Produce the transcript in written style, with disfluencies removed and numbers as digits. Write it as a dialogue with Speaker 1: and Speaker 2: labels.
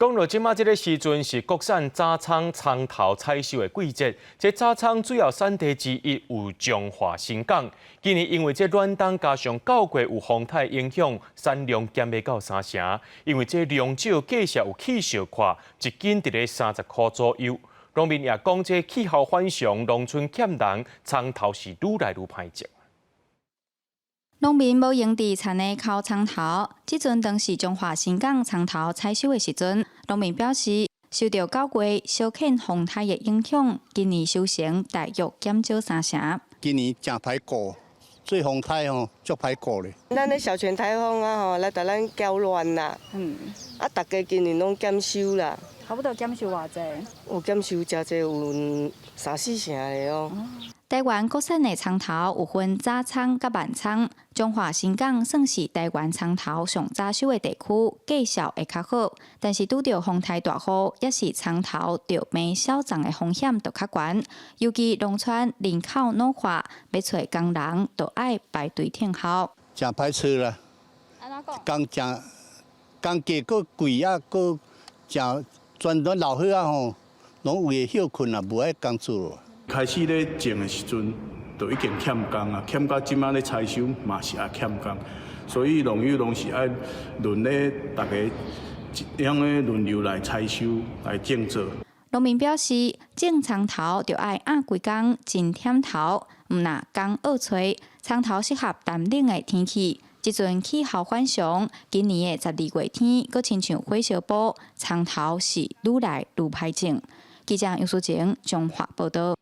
Speaker 1: 讲到即马这个时阵是国产早仓葱头采收的季节，这早仓主要产地之一有彰化新港。今年因为这暖冬加上9月有风台影响，产量减袂到3成。因为这量少，价钱有起小快，一斤伫咧30块左右。农民也讲，这气候反常，农村欠人，葱头是愈来愈歹种。
Speaker 2: 农民无用地田内靠葱头，即阵当是彰化新港葱头采收的时阵。农民表示，受到9月小肯风台的影响，今年收成大约减少3成。
Speaker 3: 今年真歹过，做风台吼足歹过咧。
Speaker 4: 咱咧小泉台风啊吼，来甲咱搅乱啦。大家今年拢减收啦。
Speaker 2: 差不多减收偌济？
Speaker 4: 有减收真济，有3-4成的哦。
Speaker 2: 台湾国产的葱头有分早葱甲晚葱，彰化新港算是台湾葱头上早收的地区，绩效会较好。但是拄到风台大雨，也是葱头着病小涨的风险就较悬。尤其农村人口老化，要找工人就爱排队等候。
Speaker 3: 真歹找啦，工价佫贵啊，佫真全都老伙仔吼，拢为休困啊，无爱工作。
Speaker 5: 开始咧种的时阵，就已经欠工啊，欠到即马咧采收嘛是也欠工，所以农友拢是爱轮咧大家这样咧轮流来采收来种植。
Speaker 2: 农民表示，种葱头就爱按规工真忝头，毋若工恶吹，葱头适合寒冷的天气。即阵气候反常，今年的12月天，佫亲像火烧煲，葱头是愈来愈歹种。记者杨淑晴，彰化报道。